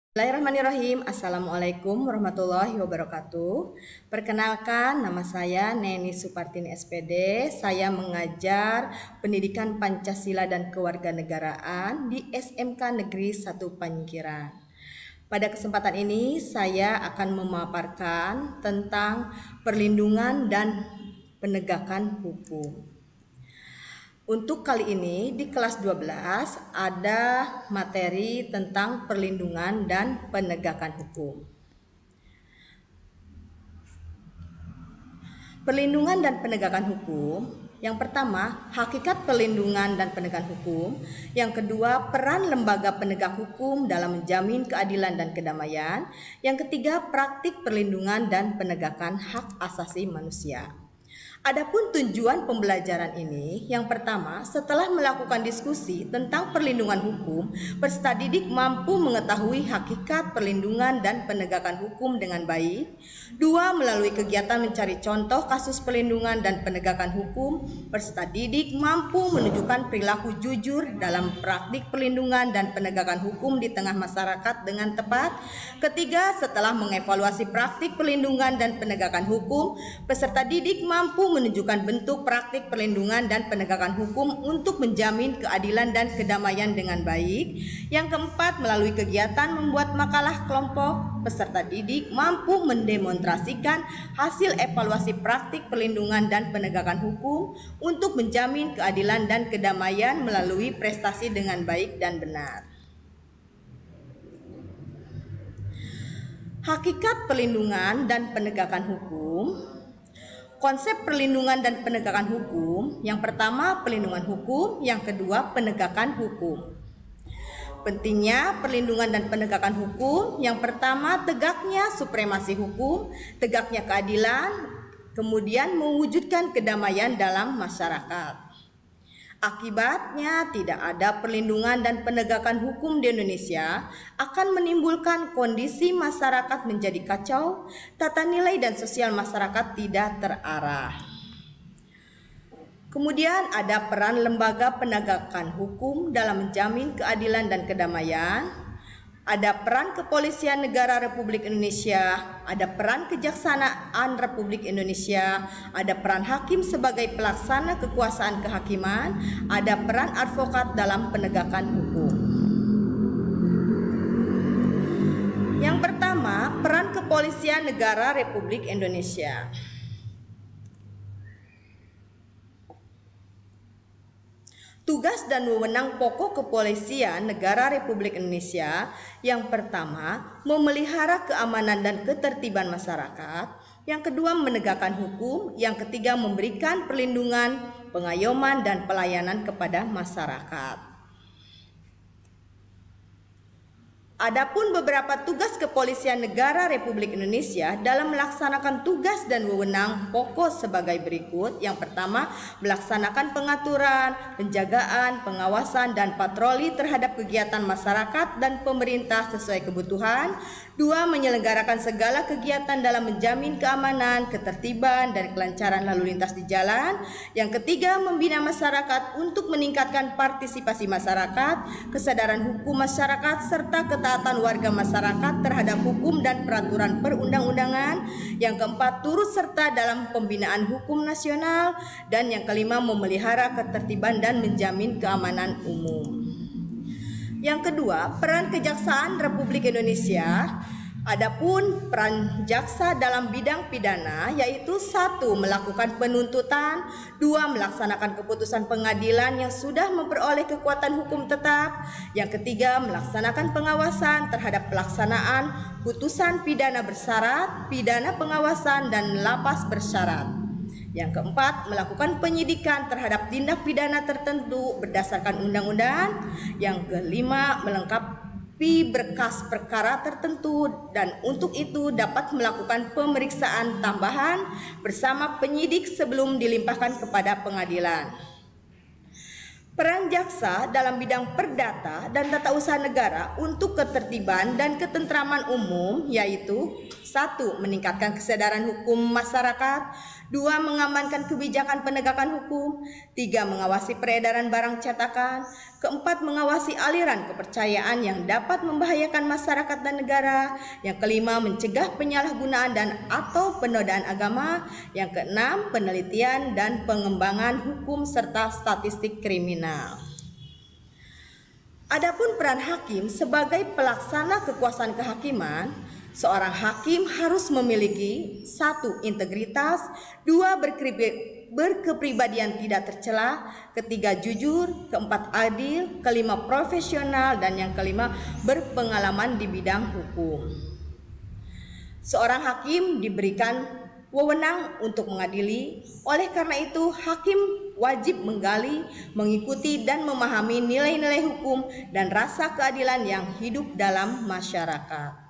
Bismillahirrahmanirrahim. Assalamualaikum warahmatullahi wabarakatuh. Perkenalkan, nama saya Neni Supartini SPD. Saya mengajar pendidikan Pancasila dan Kewarganegaraan di SMK Negeri 1 Panyingkiran. Pada kesempatan ini saya akan memaparkan tentang perlindungan dan penegakan hukum. Untuk kali ini di kelas 12 ada materi tentang perlindungan dan penegakan hukum. Perlindungan dan penegakan hukum. Yang pertama, hakikat perlindungan dan penegakan hukum. Yang kedua, peran lembaga penegak hukum dalam menjamin keadilan dan kedamaian. Yang ketiga, praktik perlindungan dan penegakan hak asasi manusia. Adapun tujuan pembelajaran ini, yang pertama, setelah melakukan diskusi tentang perlindungan hukum, peserta didik mampu mengetahui hakikat perlindungan dan penegakan hukum dengan baik. Dua, melalui kegiatan mencari contoh kasus perlindungan dan penegakan hukum, peserta didik mampu menunjukkan perilaku jujur dalam praktik perlindungan dan penegakan hukum di tengah masyarakat dengan tepat. Ketiga, setelah mengevaluasi praktik perlindungan dan penegakan hukum, peserta didik mampu menunjukkan bentuk praktik perlindungan dan penegakan hukum untuk menjamin keadilan dan kedamaian dengan baik. Yang keempat, melalui kegiatan membuat makalah kelompok, peserta didik mampu mendemonstrasikan hasil evaluasi praktik perlindungan dan penegakan hukum untuk menjamin keadilan dan kedamaian melalui prestasi dengan baik dan benar. Hakikat perlindungan dan penegakan hukum. Konsep perlindungan dan penegakan hukum, yang pertama perlindungan hukum, yang kedua penegakan hukum. Pentingnya perlindungan dan penegakan hukum, yang pertama tegaknya supremasi hukum, tegaknya keadilan, kemudian mewujudkan kedamaian dalam masyarakat. Akibatnya tidak ada perlindungan dan penegakan hukum di Indonesia akan menimbulkan kondisi masyarakat menjadi kacau, tata nilai dan sosial masyarakat tidak terarah. Kemudian ada peran lembaga penegakan hukum dalam menjamin keadilan dan kedamaian. Ada peran Kepolisian Negara Republik Indonesia, ada peran Kejaksanaan Republik Indonesia, ada peran hakim sebagai pelaksana kekuasaan kehakiman, ada peran advokat dalam penegakan hukum. Yang pertama, peran Kepolisian Negara Republik Indonesia. Tugas dan wewenang pokok Kepolisian Negara Republik Indonesia yang pertama, memelihara keamanan dan ketertiban masyarakat. Yang kedua, menegakkan hukum. Yang ketiga, memberikan perlindungan, pengayoman, dan pelayanan kepada masyarakat. Adapun beberapa tugas Kepolisian Negara Republik Indonesia dalam melaksanakan tugas dan wewenang pokok sebagai berikut. Yang pertama, melaksanakan pengaturan, penjagaan, pengawasan, dan patroli terhadap kegiatan masyarakat dan pemerintah sesuai kebutuhan. Dua, menyelenggarakan segala kegiatan dalam menjamin keamanan, ketertiban, dan kelancaran lalu lintas di jalan. Yang ketiga, membina masyarakat untuk meningkatkan partisipasi masyarakat, kesadaran hukum masyarakat, serta ketaatan warga masyarakat terhadap hukum dan peraturan perundang-undangan. Yang keempat, turut serta dalam pembinaan hukum nasional. Dan yang kelima, memelihara ketertiban dan menjamin keamanan umum. Yang kedua, peran Kejaksaan Republik Indonesia. Adapun peran jaksa dalam bidang pidana yaitu 1. Melakukan penuntutan, 2. Melaksanakan keputusan pengadilan yang sudah memperoleh kekuatan hukum tetap, yang ketiga melaksanakan pengawasan terhadap pelaksanaan putusan pidana bersyarat, pidana pengawasan, dan lapas bersyarat. Yang keempat, melakukan penyidikan terhadap tindak pidana tertentu berdasarkan undang-undang. Yang kelima, melengkapi berkas perkara tertentu, dan untuk itu dapat melakukan pemeriksaan tambahan bersama penyidik sebelum dilimpahkan kepada pengadilan. Peran jaksa dalam bidang perdata dan tata usaha negara untuk ketertiban dan ketentraman umum yaitu 1. Meningkatkan kesadaran hukum masyarakat. 2. Mengamankan kebijakan penegakan hukum. 3. Mengawasi peredaran barang cetakan. Keempat, mengawasi aliran kepercayaan yang dapat membahayakan masyarakat dan negara. Yang kelima, mencegah penyalahgunaan dan atau penodaan agama. Yang keenam, penelitian dan pengembangan hukum serta statistik kriminal. Adapun peran hakim sebagai pelaksana kekuasaan kehakiman, seorang hakim harus memiliki 1. Integritas, 2. Berkepribadian tidak tercela, ketiga jujur, keempat adil, kelima profesional, dan yang kelima berpengalaman di bidang hukum. Seorang hakim diberikan wewenang untuk mengadili. Oleh karena itu, hakim wajib menggali, mengikuti dan memahami nilai-nilai hukum dan rasa keadilan yang hidup dalam masyarakat.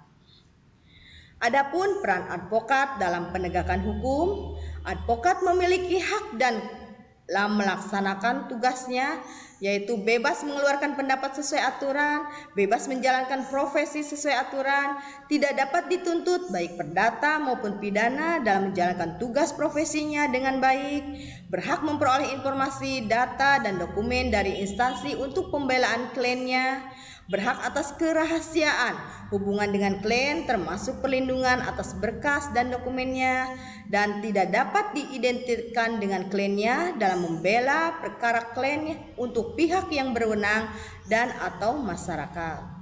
Adapun peran advokat dalam penegakan hukum, advokat memiliki hak dalam melaksanakan tugasnya, yaitu bebas mengeluarkan pendapat sesuai aturan, bebas menjalankan profesi sesuai aturan, tidak dapat dituntut baik perdata maupun pidana dalam menjalankan tugas profesinya dengan baik, berhak memperoleh informasi, data, dan dokumen dari instansi untuk pembelaan kliennya, berhak atas kerahasiaan hubungan dengan klien termasuk perlindungan atas berkas dan dokumennya, dan tidak dapat diidentikan dengan kliennya dalam membela perkara kliennya untuk pihak yang berwenang dan atau masyarakat.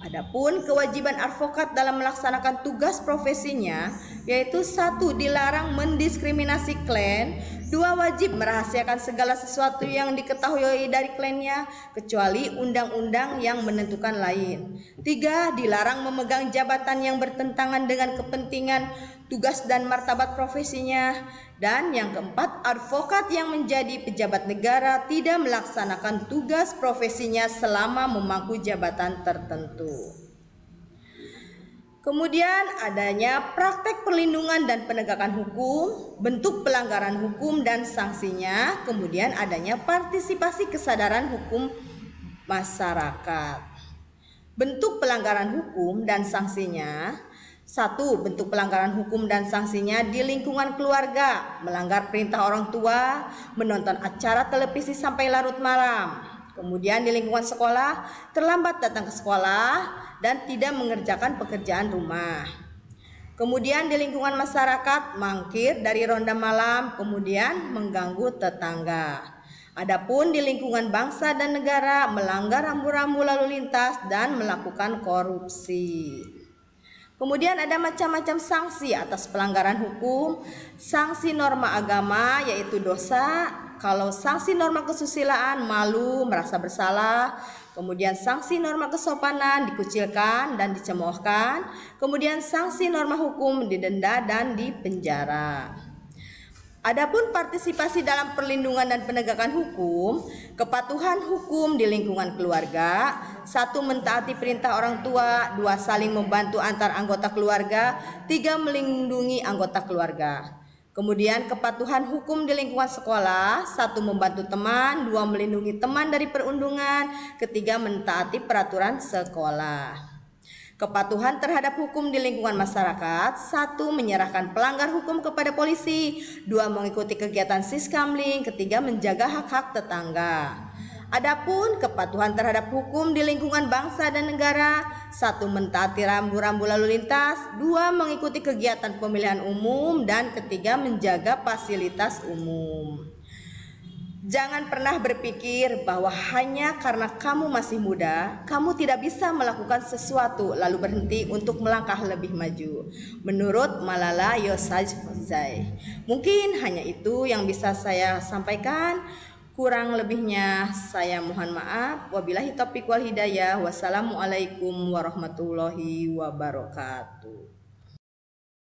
Adapun kewajiban advokat dalam melaksanakan tugas profesinya, yaitu 1. Dilarang mendiskriminasi klien, 2. Wajib merahasiakan segala sesuatu yang diketahui dari kliennya kecuali undang-undang yang menentukan lain, 3. Dilarang memegang jabatan yang bertentangan dengan kepentingan, tugas dan martabat profesinya, dan yang keempat, advokat yang menjadi pejabat negara tidak melaksanakan tugas profesinya selama memangku jabatan tertentu. Kemudian adanya praktek perlindungan dan penegakan hukum, bentuk pelanggaran hukum dan sanksinya, kemudian adanya partisipasi kesadaran hukum masyarakat. Bentuk pelanggaran hukum dan sanksinya, 1. Bentuk pelanggaran hukum dan sanksinya di lingkungan keluarga, melanggar perintah orang tua, menonton acara televisi sampai larut malam. Kemudian di lingkungan sekolah, terlambat datang ke sekolah dan tidak mengerjakan pekerjaan rumah. Kemudian di lingkungan masyarakat, mangkir dari ronda malam, kemudian mengganggu tetangga. Adapun di lingkungan bangsa dan negara, melanggar rambu-rambu lalu lintas dan melakukan korupsi. Kemudian ada macam-macam sanksi atas pelanggaran hukum. Sanksi norma agama yaitu dosa. Kalau sanksi norma kesusilaan, malu, merasa bersalah. Kemudian sanksi norma kesopanan, dikucilkan dan dicemoohkan. Kemudian sanksi norma hukum, didenda dan dipenjara. Adapun partisipasi dalam perlindungan dan penegakan hukum, kepatuhan hukum di lingkungan keluarga, 1. Mentaati perintah orang tua, 2. Saling membantu antar anggota keluarga, 3. Melindungi anggota keluarga. Kemudian kepatuhan hukum di lingkungan sekolah, 1. Membantu teman, 2. Melindungi teman dari perundungan, 3. Mentaati peraturan sekolah. Kepatuhan terhadap hukum di lingkungan masyarakat, 1. Menyerahkan pelanggar hukum kepada polisi, 2. Mengikuti kegiatan siskamling, 3. Menjaga hak-hak tetangga. Adapun kepatuhan terhadap hukum di lingkungan bangsa dan negara, 1. Mentaati rambu-rambu lalu lintas, 2. Mengikuti kegiatan pemilihan umum, dan 3. Menjaga fasilitas umum. Jangan pernah berpikir bahwa hanya karena kamu masih muda, kamu tidak bisa melakukan sesuatu lalu berhenti untuk melangkah lebih maju. Menurut Malala Yousafzai. Mungkin hanya itu yang bisa saya sampaikan. Kurang lebihnya saya mohon maaf. Wabillahi taufiq wal hidayah. Wassalamualaikum warahmatullahi wabarakatuh.